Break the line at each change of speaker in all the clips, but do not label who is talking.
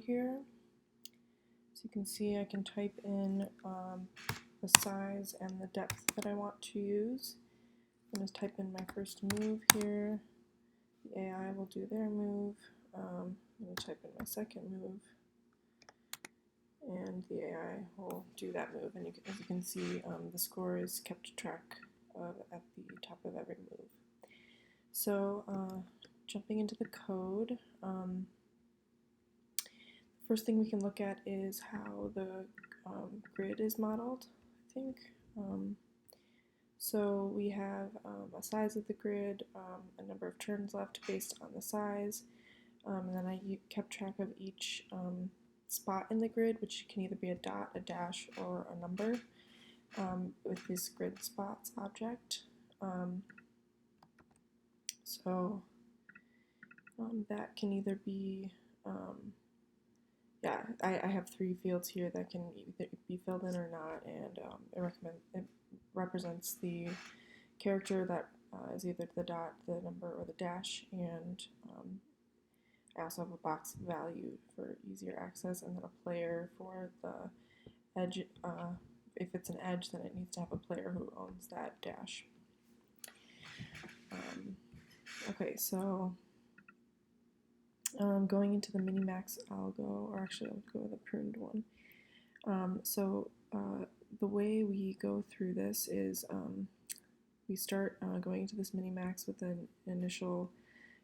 here. So you can see I can type in the size and the depth that I want to use. I'm going to type in my first move here. The AI will do their move. I'm going to type in my second move. And the AI will do that move. And as you can see, the score is kept track of at the top of every move. So jumping into the code, first thing we can look at is how the grid is modeled, I think. So we have a size of the grid, a number of turns left based on the size, and then I kept track of each spot in the grid, which can either be a dot, a dash, or a number with this grid spots object. So that can either be, yeah, I have 3 fields here that can either be filled in or not, and it represents the character that is either the dot, the number, or the dash, and I also have a box value for easier access, and then a player for the edge. If it's an edge, then it needs to have a player who owns that dash. Okay, so going into the minimax algo, or actually I'll go with a pruned one. The way we go through this is we start going into this minimax with an initial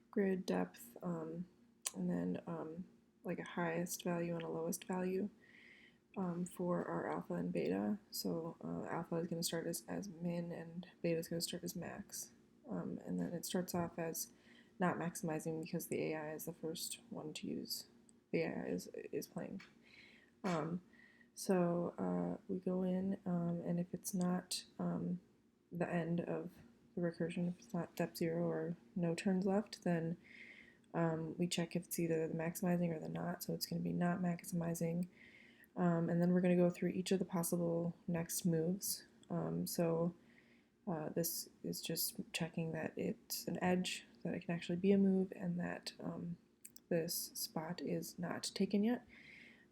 grid depth, and then like a highest value and a lowest value for our alpha and beta. So alpha is going to start as min, and beta is going to start as max. And then it starts off as not maximizing because the AI is the first one to use. The AI is playing. We go in, and if it's not the end of the recursion, if it's not depth 0 or no turns left, then we check if it's either the maximizing or the not. So it's going to be not maximizing. And then we're going to go through each of the possible next moves. This is just checking that it's an edge, that it can actually be a move, and that this spot is not taken yet.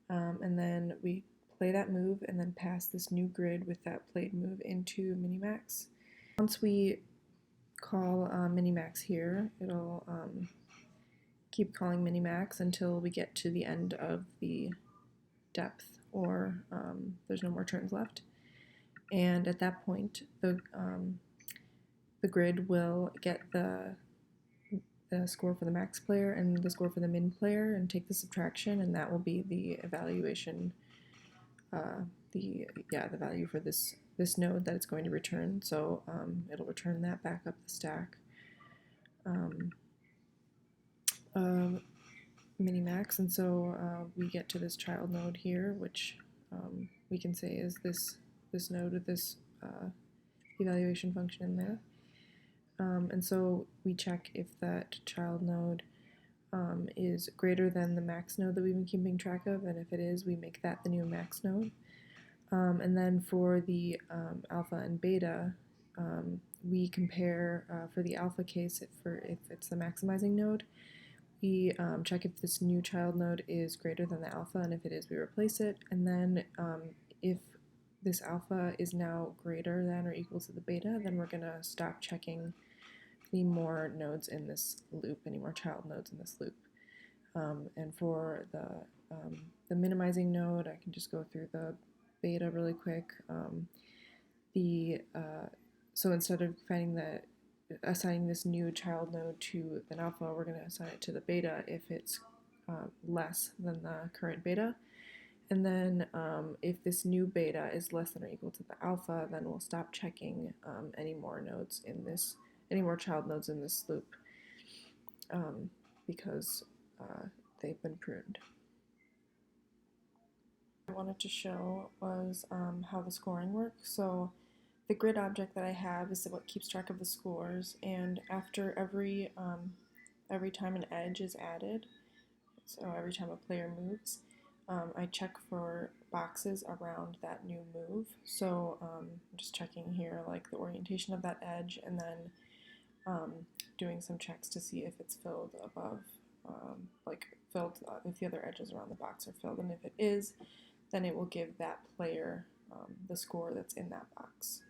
And then we play that move and then pass this new grid with that played move into minimax. Once we call minimax here, it'll keep calling minimax until we get to the end of the depth, or there's no more turns left. And at that point, the grid will get the score for the max player and the score for the min player and take the subtraction, and that will be the evaluation, the value for this node that it's going to return. So it'll return that back up the stack. Minimax, and so we get to this child node here, which we can say is this node with this evaluation function in there. And so we check if that child node is greater than the max node that we've been keeping track of, and if it is, we make that the new max node. And then for the alpha and beta, we compare for the alpha case, if it's the maximizing node, we check if this new child node is greater than the alpha, and if it is, we replace it. And then if this alpha is now greater than or equal to the beta, then we're going to stop checking any more nodes in this loop, any more child nodes in this loop. And for the minimizing node, I can just go through the beta really quick. So instead of assigning this new child node to an alpha, we're going to assign it to the beta if it's less than the current beta. And then if this new beta is less than or equal to the alpha, then we'll stop checking any more child nodes in this loop because they've been pruned. What I wanted to show was how the scoring works. So the grid object that I have is what keeps track of the scores, and after every time an edge is added, so every time a player moves, I check for boxes around that new move. So I'm just checking here like the orientation of that edge, and then doing some checks to see if it's filled above like filled, if the other edges around the box are filled, and if it is, then it will give that player the score that's in that box.